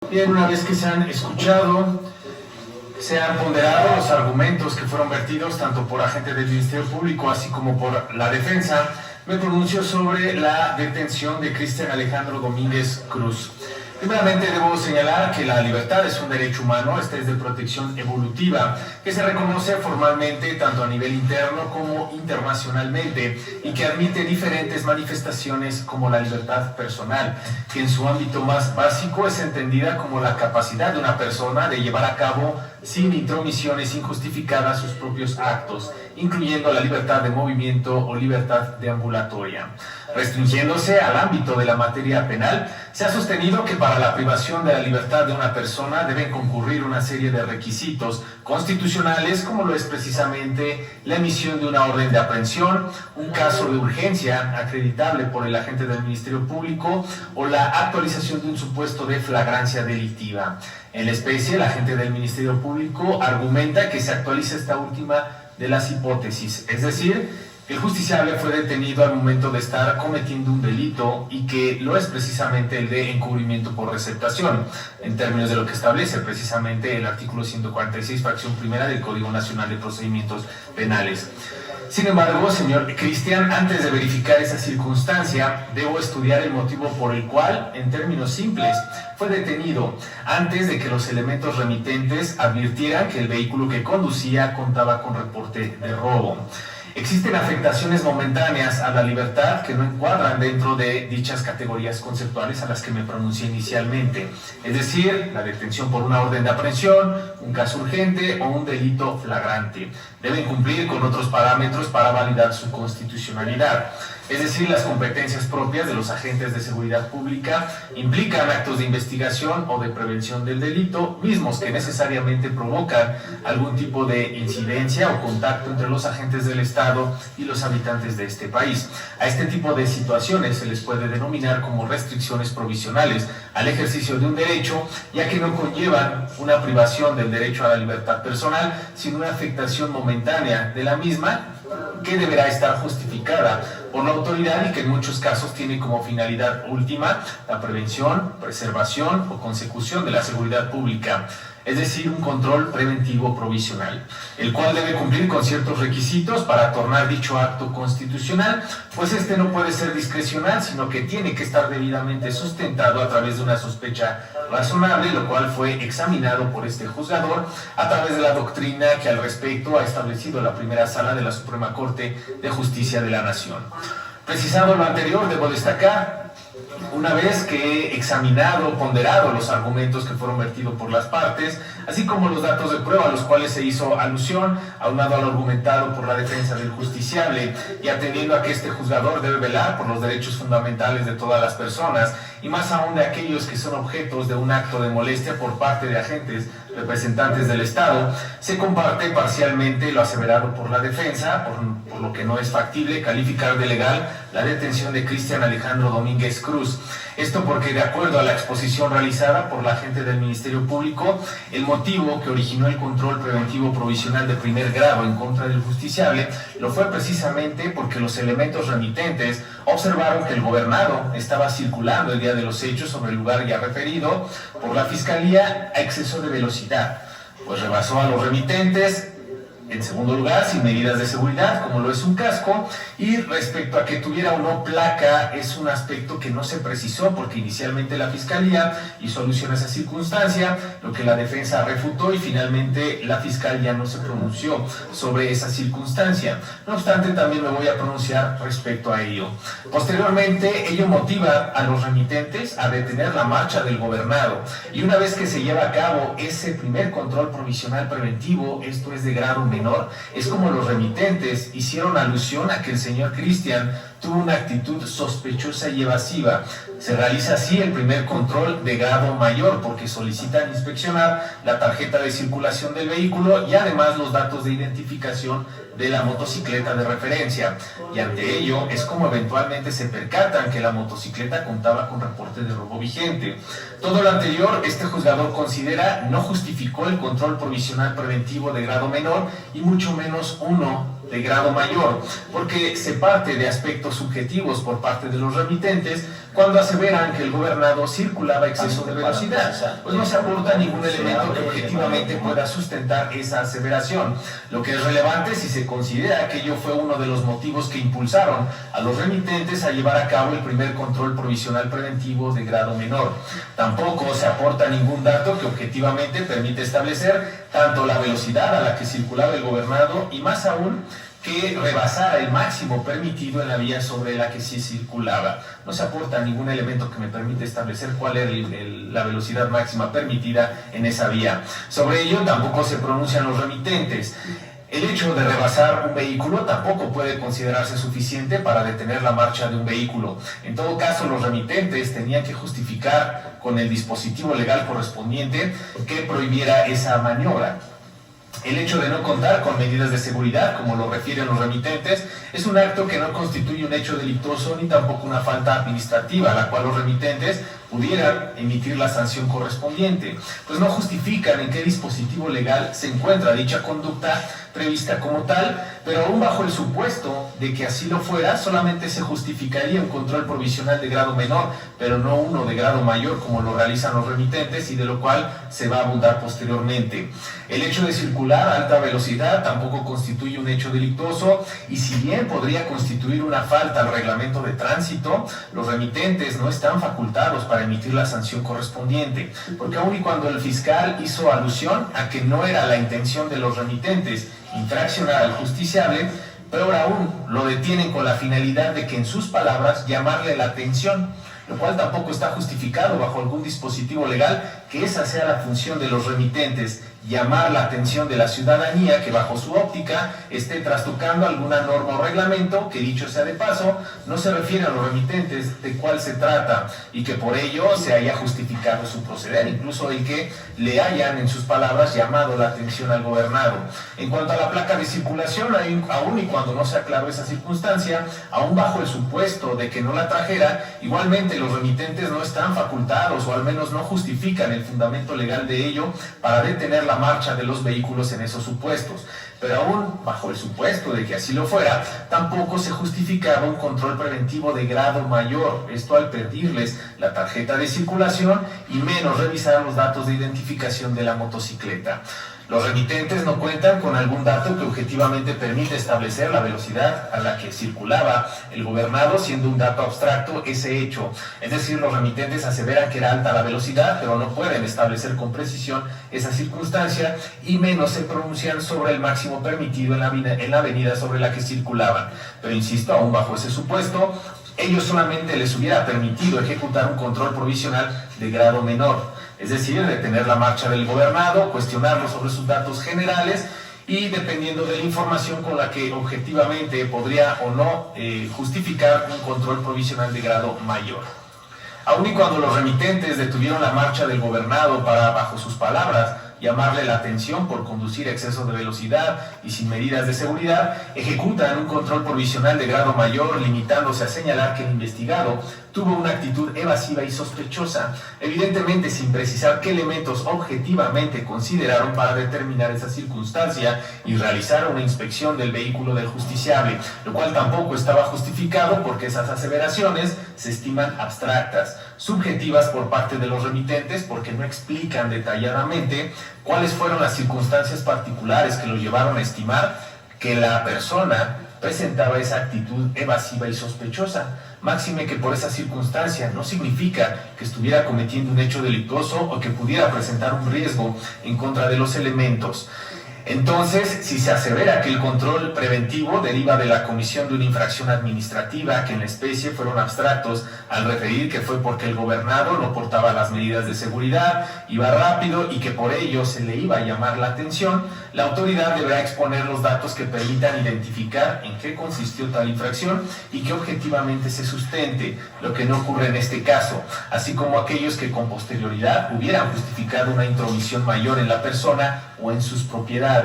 Bien, una vez que se han escuchado, se han ponderado los argumentos que fueron vertidos tanto por agentes del Ministerio Público así como por la defensa, me pronuncio sobre la detención de Cristian Alejandro Domínguez Cruz. Primeramente debo señalar que la libertad es un derecho humano, esta es de protección evolutiva, que se reconoce formalmente tanto a nivel interno como internacionalmente y que admite diferentes manifestaciones como la libertad personal, que en su ámbito más básico es entendida como la capacidad de una persona de llevar a cabo sin intromisiones injustificadas sus propios actos, incluyendo la libertad de movimiento o libertad deambulatoria. Restringiéndose al ámbito de la materia penal, se ha sostenido que para la privación de la libertad de una persona deben concurrir una serie de requisitos constitucionales, como lo es precisamente la emisión de una orden de aprehensión, un caso de urgencia acreditable por el agente del Ministerio Público o la actualización de un supuesto de flagrancia delictiva. En la especie, el agente del Ministerio Público argumenta que se actualiza esta última de las hipótesis, es decir, el justiciable fue detenido al momento de estar cometiendo un delito y que lo es precisamente el de encubrimiento por receptación, en términos de lo que establece precisamente el artículo 146, fracción primera del Código Nacional de Procedimientos Penales. Sin embargo, señor Cristian, antes de verificar esa circunstancia, debo estudiar el motivo por el cual, en términos simples, fue detenido, antes de que los elementos remitentes advirtieran que el vehículo que conducía contaba con reporte de robo. Existen afectaciones momentáneas a la libertad que no encuadran dentro de dichas categorías conceptuales a las que me pronuncié inicialmente, es decir, la detención por una orden de aprehensión, un caso urgente o un delito flagrante. Deben cumplir con otros parámetros para validar su constitucionalidad. Es decir, las competencias propias de los agentes de seguridad pública implican actos de investigación o de prevención del delito, mismos que necesariamente provocan algún tipo de incidencia o contacto entre los agentes del Estado y los habitantes de este país. A este tipo de situaciones se les puede denominar como restricciones provisionales al ejercicio de un derecho, ya que no conllevan una privación del derecho a la libertad personal, sino una afectación momentánea de la misma, que deberá estar justificada por la autoridad y que en muchos casos tiene como finalidad última la prevención, preservación o consecución de la seguridad pública, es decir, un control preventivo provisional, el cual debe cumplir con ciertos requisitos para tornar dicho acto constitucional, pues este no puede ser discrecional, sino que tiene que estar debidamente sustentado a través de una sospecha razonable, lo cual fue examinado por este juzgador a través de la doctrina que al respecto ha establecido la primera sala de la Suprema Corte de Justicia de la Nación. Precisado lo anterior, debo destacar, una vez que he examinado, ponderado los argumentos que fueron vertidos por las partes, así como los datos de prueba a los cuales se hizo alusión, aunado a lo argumentado por la defensa del justiciable, y atendiendo a que este juzgador debe velar por los derechos fundamentales de todas las personas, y más aún de aquellos que son objetos de un acto de molestia por parte de agentes representantes del Estado, se comparte parcialmente lo aseverado por la defensa, por lo que no es factible calificar de legal la detención de Cristian Alejandro Domínguez Cruz. Esto porque, de acuerdo a la exposición realizada por la agente del Ministerio Público, el motivo que originó el control preventivo provisional de primer grado en contra del justiciable lo fue precisamente porque los elementos remitentes observaron que el gobernado estaba circulando el día de los hechos sobre el lugar ya referido por la Fiscalía a exceso de velocidad, pues rebasó a los remitentes. En segundo lugar, sin medidas de seguridad, como lo es un casco, y respecto a que tuviera o no placa, es un aspecto que no se precisó porque inicialmente la Fiscalía hizo alusión a esa circunstancia, lo que la defensa refutó y finalmente la Fiscalía no se pronunció sobre esa circunstancia. No obstante, también me voy a pronunciar respecto a ello. Posteriormente, ello motiva a los remitentes a detener la marcha del gobernado, y una vez que se lleva a cabo ese primer control provisional preventivo, esto es de grado menor, es como los remitentes hicieron alusión a que el señor Cristian tuvo una actitud sospechosa y evasiva. Se realiza así el primer control de grado mayor porque solicitan inspeccionar la tarjeta de circulación del vehículo y además los datos de identificación de la motocicleta de referencia, y ante ello es como eventualmente se percatan que la motocicleta contaba con reporte de robo vigente. Todo lo anterior, este juzgador considera no justificó el control provisional preventivo de grado menor y mucho menos uno de grado mayor, porque se parte de aspectos subjetivos por parte de los remitentes cuando aseveran que el gobernado circulaba a exceso de velocidad, pues no se aporta ningún elemento que objetivamente pueda sustentar esa aseveración. Lo que es relevante si se considera que ello fue uno de los motivos que impulsaron a los remitentes a llevar a cabo el primer control provisional preventivo de grado menor. Tampoco se aporta ningún dato que objetivamente permite establecer tanto la velocidad a la que circulaba el gobernado y más aún que rebasara el máximo permitido en la vía sobre la que sí circulaba. No se aporta ningún elemento que me permite establecer cuál es la velocidad máxima permitida en esa vía. Sobre ello tampoco se pronuncian los remitentes. El hecho de rebasar un vehículo tampoco puede considerarse suficiente para detener la marcha de un vehículo. En todo caso, los remitentes tenían que justificar con el dispositivo legal correspondiente que prohibiera esa maniobra. El hecho de no contar con medidas de seguridad, como lo refieren los remitentes, es un acto que no constituye un hecho delictuoso ni tampoco una falta administrativa, a la cual los remitentes pudieran emitir la sanción correspondiente, pues no justifican en qué dispositivo legal se encuentra dicha conducta prevista como tal, pero aún bajo el supuesto de que así lo fuera, solamente se justificaría un control provisional de grado menor, pero no uno de grado mayor como lo realizan los remitentes y de lo cual se va a abundar posteriormente. El hecho de circular a alta velocidad tampoco constituye un hecho delictuoso y si bien podría constituir una falta al reglamento de tránsito, los remitentes no están facultados para emitir la sanción correspondiente, porque aun y cuando el fiscal hizo alusión a que no era la intención de los remitentes infraccionar al justiciable, peor aún, lo detienen con la finalidad de que en sus palabras llamarle la atención, lo cual tampoco está justificado bajo algún dispositivo legal que esa sea la función de los remitentes, llamar la atención de la ciudadanía que bajo su óptica esté trastocando alguna norma o reglamento que, dicho sea de paso, no se refiere a los remitentes de cuál se trata y que por ello se haya justificado su proceder, incluso el que le hayan en sus palabras llamado la atención al gobernado. En cuanto a la placa de circulación, aún y cuando no se aclaró esa circunstancia, aún bajo el supuesto de que no la trajera, igualmente los remitentes no están facultados o al menos no justifican el fundamento legal de ello para detener la marcha de los vehículos en esos supuestos, pero aún bajo el supuesto de que así lo fuera, tampoco se justificaba un control preventivo de grado mayor, esto al pedirles la tarjeta de circulación y menos revisar los datos de identificación de la motocicleta. Los remitentes no cuentan con algún dato que objetivamente permite establecer la velocidad a la que circulaba el gobernado, siendo un dato abstracto ese hecho. Es decir, los remitentes aseveran que era alta la velocidad, pero no pueden establecer con precisión esa circunstancia y menos se pronuncian sobre el máximo permitido en la avenida sobre la que circulaban. Pero insisto, aún bajo ese supuesto, ellos solamente les hubiera permitido ejecutar un control provisional de grado menor. Es decir, detener la marcha del gobernado, cuestionarlo sobre sus datos generales y dependiendo de la información con la que objetivamente podría o no justificar un control provisional de grado mayor. Aun y cuando los remitentes detuvieron la marcha del gobernado para, bajo sus palabras, llamarle la atención por conducir a exceso de velocidad y sin medidas de seguridad, ejecutan un control provisional de grado mayor limitándose a señalar que el investigado tuvo una actitud evasiva y sospechosa, evidentemente sin precisar qué elementos objetivamente consideraron para determinar esa circunstancia y realizar una inspección del vehículo del justiciable, lo cual tampoco estaba justificado porque esas aseveraciones se estiman abstractas, subjetivas por parte de los remitentes porque no explican detalladamente cuáles fueron las circunstancias particulares que lo llevaron a estimar que la persona presentaba esa actitud evasiva y sospechosa. Máxime que por esa circunstancia no significa que estuviera cometiendo un hecho delictuoso o que pudiera presentar un riesgo en contra de los elementos. Entonces, si se asevera que el control preventivo deriva de la comisión de una infracción administrativa, que en la especie fueron abstractos al referir que fue porque el gobernado no portaba las medidas de seguridad, iba rápido y que por ello se le iba a llamar la atención, la autoridad deberá exponer los datos que permitan identificar en qué consistió tal infracción y que objetivamente se sustente, lo que no ocurre en este caso, así como aquellos que con posterioridad hubieran justificado una intromisión mayor en la persona o en sus propiedades.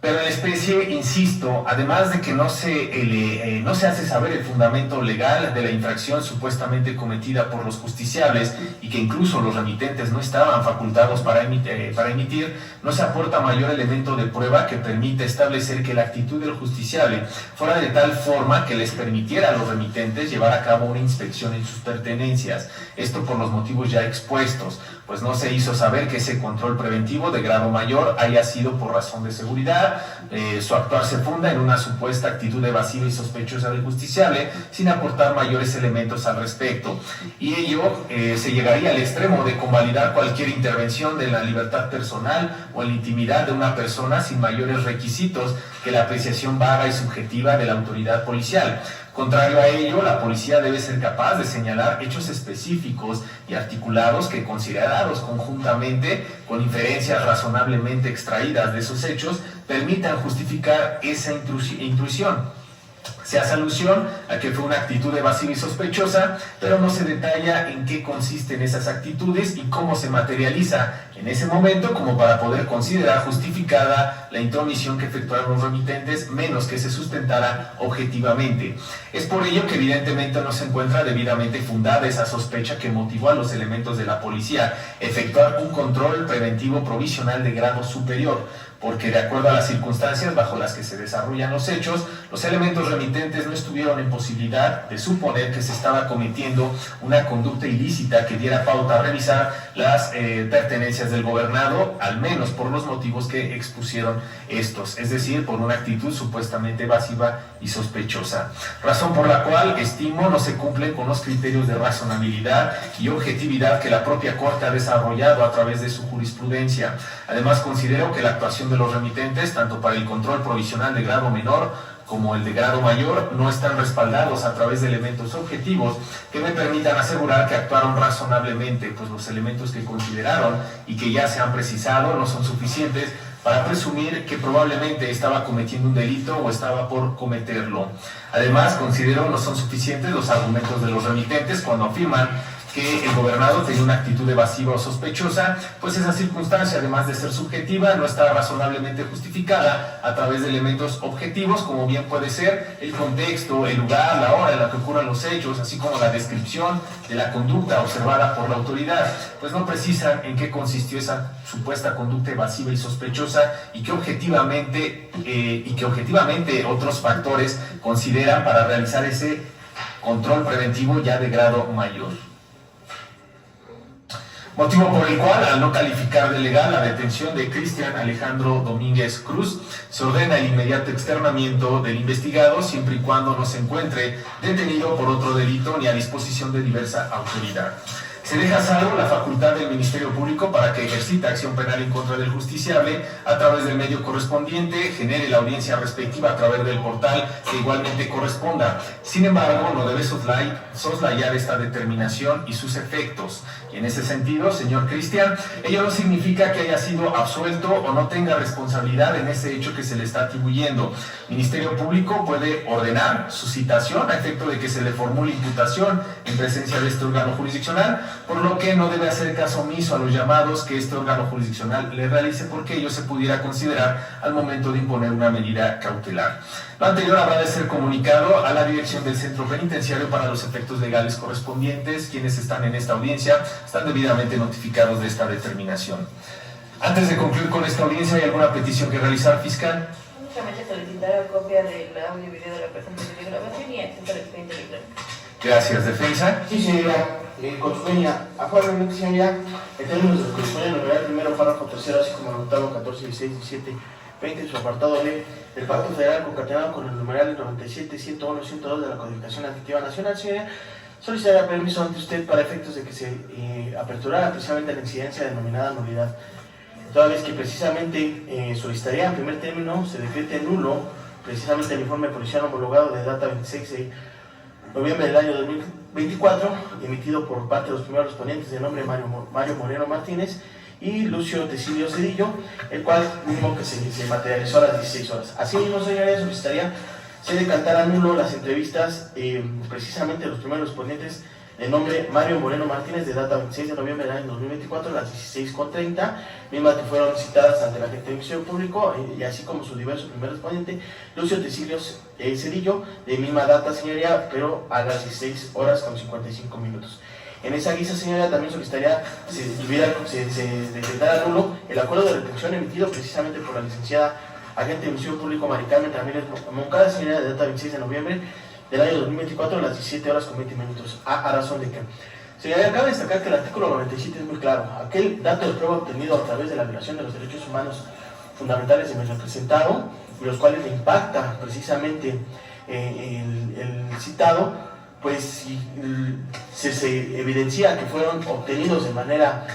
Pero en la especie, insisto, además de que no se hace saber el fundamento legal de la infracción supuestamente cometida por los justiciables y que incluso los remitentes no estaban facultados para emitir, no se aporta mayor elemento de prueba que permita establecer que la actitud del justiciable fuera de tal forma que les permitiera a los remitentes llevar a cabo una inspección en sus pertenencias. Esto por los motivos ya expuestos, pues no se hizo saber que ese control preventivo de grado mayor haya sido por razón de seguridad. Su actuar se funda en una supuesta actitud evasiva y sospechosa del justiciable sin aportar mayores elementos al respecto, y ello se llegaría al extremo de convalidar cualquier intervención de la libertad personal o en la intimidad de una persona sin mayores requisitos que la apreciación vaga y subjetiva de la autoridad policial. Contrario a ello, la policía debe ser capaz de señalar hechos específicos y articulados que, considerados conjuntamente con inferencias razonablemente extraídas de esos hechos, permitan justificar esa intrusión. Se hace alusión a que fue una actitud evasiva y sospechosa, pero no se detalla en qué consisten esas actitudes y cómo se materializa en ese momento como para poder considerar justificada la intromisión que efectuaron los remitentes, menos que se sustentara objetivamente. Es por ello que evidentemente no se encuentra debidamente fundada esa sospecha que motivó a los elementos de la policía efectuar un control preventivo provisional de grado superior, porque de acuerdo a las circunstancias bajo las que se desarrollan los hechos, los elementos remitentes no estuvieron en posibilidad de suponer que se estaba cometiendo una conducta ilícita que diera pauta a revisar las pertenencias del gobernado, al menos por los motivos que expusieron estos, es decir, por una actitud supuestamente evasiva y sospechosa. Razón por la cual, estimo, no se cumplen con los criterios de razonabilidad y objetividad que la propia Corte ha desarrollado a través de su jurisprudencia. Además, considero que la actuación de los remitentes, tanto para el control provisional de grado menor como el de grado mayor, no están respaldados a través de elementos objetivos que me permitan asegurar que actuaron razonablemente, pues los elementos que consideraron y que ya se han precisado no son suficientes para presumir que probablemente estaba cometiendo un delito o estaba por cometerlo. Además, considero no son suficientes los argumentos de los remitentes cuando afirman que el gobernado tenía una actitud evasiva o sospechosa, pues esa circunstancia, además de ser subjetiva, no está razonablemente justificada a través de elementos objetivos, como bien puede ser el contexto, el lugar, la hora en la que ocurran los hechos, así como la descripción de la conducta observada por la autoridad, pues no precisan en qué consistió esa supuesta conducta evasiva y sospechosa y que objetivamente otros factores consideran para realizar ese control preventivo ya de grado mayor. Motivo por el cual, al no calificar de legal la detención de Cristian Alejandro Domínguez Cruz, se ordena el inmediato externamiento del investigado siempre y cuando no se encuentre detenido por otro delito ni a disposición de diversa autoridad. Se deja a salvo la facultad del Ministerio Público para que ejercita acción penal en contra del justiciable a través del medio correspondiente, genere la audiencia respectiva a través del portal que igualmente corresponda. Sin embargo, no debe soslayar esta determinación y sus efectos. Y en ese sentido, señor Cristian, ello no significa que haya sido absuelto o no tenga responsabilidad en ese hecho que se le está atribuyendo. El Ministerio Público puede ordenar su citación a efecto de que se le formule imputación en presencia de este órgano jurisdiccional, por lo que no debe hacer caso omiso a los llamados que este órgano jurisdiccional le realice, porque ello se pudiera considerar al momento de imponer una medida cautelar. Lo anterior habrá de ser comunicado a la dirección del centro penitenciario para los efectos legales correspondientes. Quienes están en esta audiencia están debidamente notificados de esta determinación. Antes de concluir con esta audiencia, ¿hay alguna petición que realizar, fiscal? Únicamente solicitar copia del audio y video de la presentación de grabación y acceso al expediente electrónico. Gracias. ¿Defensa? Sí, señora. Con su venia, actualmente, señoría, en términos de lo que dispone el numeral primero, párrafo tercero, así como el octavo, 14, 16, 17, 20, su apartado B, el Pacto Federal concatenado con el numeral 97, 101, 102 de la Codificación Administrativa Nacional, señoría, solicitará permiso ante usted para efectos de que se aperturara precisamente la incidencia denominada nulidad. Toda vez que precisamente solicitaría en primer término se decrete nulo precisamente el informe policial homologado de data 26 de noviembre del año 2024, emitido por parte de los primeros respondientes de nombre Mario Moreno Martínez y Lucio Tecilio Cedillo, el cual mismo que se materializó a las 16 horas. Asimismo, señorías, solicitaría se decantara nulo las entrevistas precisamente de los primeros respondientes de nombre Mario Moreno Martínez, de data 26 de noviembre del año 2024, a las 16:30, mismas que fueron citadas ante la agente del Ministerio Público, y así como su diverso primer respondiente, Lucio Tecilio Cedillo, de misma data, señoría, pero a las 16:55. En esa guisa, señoría, también solicitaría se decretara nulo el acuerdo de retención emitido precisamente por la licenciada agente del Ministerio Público Mari Carmen Ramírez Moncada, señoría, de data 26 de noviembre del año 2024, a las 17:20, a razón de que, señoría, cabe destacar que el artículo 97 es muy claro. Aquel dato de prueba obtenido a través de la violación de los derechos humanos fundamentales de mi representado, y los cuales le impacta precisamente el citado, pues si se evidencia que fueron obtenidos de manera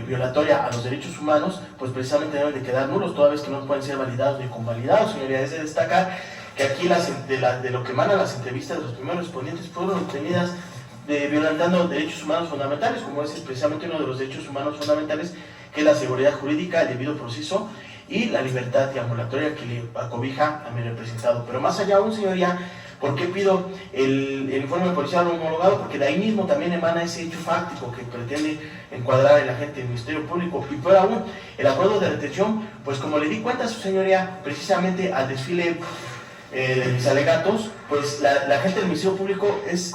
violatoria a los derechos humanos, pues precisamente deben de quedar nulos, toda vez que no pueden ser validados ni convalidados, señoría. Es de destacar que aquí de lo que emanan las entrevistas de los primeros respondientes fueron obtenidas violentando derechos humanos fundamentales, como es precisamente uno de los derechos humanos fundamentales, que es la seguridad jurídica, el debido proceso y la libertad ambulatoria que le acobija a mi representado. Pero más allá aún, señoría, ¿por qué pido el informe policial homologado? Porque de ahí mismo también emana ese hecho fáctico que pretende encuadrar el agente del Ministerio Público. Y peor aún, el acuerdo de retención, pues como le di cuenta a su señoría, precisamente al desfile de mis alegatos, pues la agente del Ministerio Público es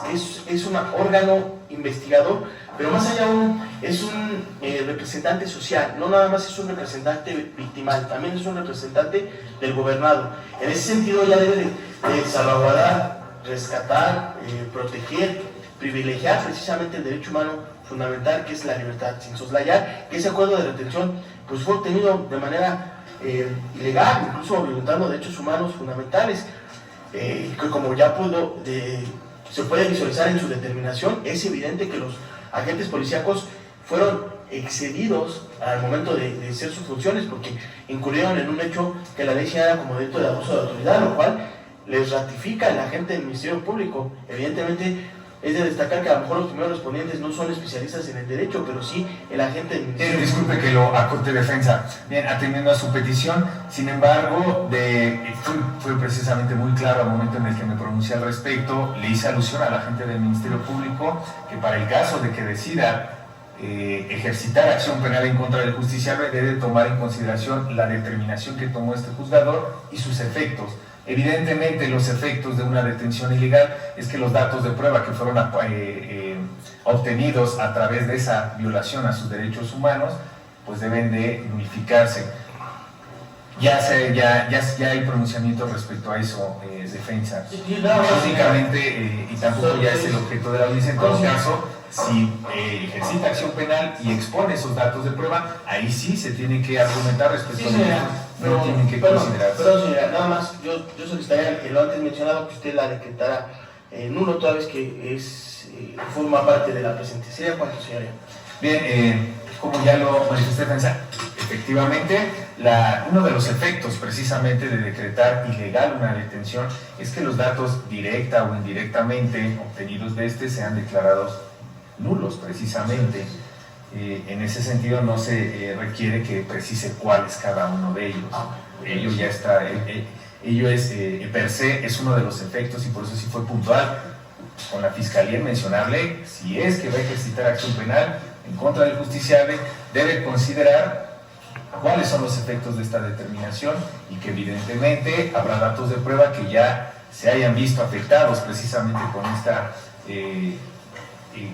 un órgano investigador, pero más allá aún es un representante social. No nada más es un representante victimal, también es un representante del gobernado. En ese sentido ya debe de salvaguardar, rescatar, proteger, privilegiar precisamente el derecho humano fundamental, que es la libertad, sin soslayar que ese acuerdo de retención pues fue obtenido de manera ilegal, incluso violentando derechos humanos fundamentales, que como ya se puede visualizar en su determinación. Es evidente que los agentes policíacos fueron excedidos al momento de hacer sus funciones, porque incurrieron en un hecho que la ley señala como delito de abuso de autoridad, lo cual les ratifica el agente del Ministerio Público. Evidentemente es de destacar que a lo mejor los primeros respondientes no son especialistas en el derecho, pero sí el agente del Ministerio Público. Disculpe que lo acorte defensa. Bien, atendiendo a su petición, sin embargo, fue precisamente muy claro al momento en el que me pronuncié al respecto. Le hice alusión al agente del Ministerio Público que para el caso de que decida ejercitar acción penal en contra del justiciable, debe tomar en consideración la determinación que tomó este juzgador y sus efectos. Evidentemente, los efectos de una detención ilegal es que los datos de prueba que fueron obtenidos a través de esa violación a sus derechos humanos, pues deben de nulificarse. Ya hay pronunciamiento respecto a eso, defensa. Básicamente, y tampoco ya es el objeto de la audiencia. En todo caso, si ejercita acción penal y expone esos datos de prueba, ahí sí se tiene que argumentar respecto a eso. No tienen que considerarse. Pero señora, nada más, yo solicitaría que lo antes mencionado, que usted la decretara nulo, toda vez que forma parte de la presente. ¿Sería cuánto, señora? Bien, como ya lo manifesté, defensa, efectivamente, uno de los efectos precisamente de decretar ilegal una detención es que los datos directa o indirectamente obtenidos de sean declarados nulos, precisamente. En ese sentido no se requiere que precise cuál es cada uno de ellos. Ello ya está, ello es per se, es uno de los efectos, y por eso sí fue puntual con la Fiscalía en mencionarle, si es que va a ejercitar acción penal en contra del justiciable, debe considerar cuáles son los efectos de esta determinación, y que evidentemente habrá datos de prueba que ya se hayan visto afectados precisamente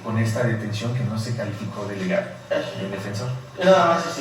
con esta detención que no se calificó de legal. El defensor. Nada más,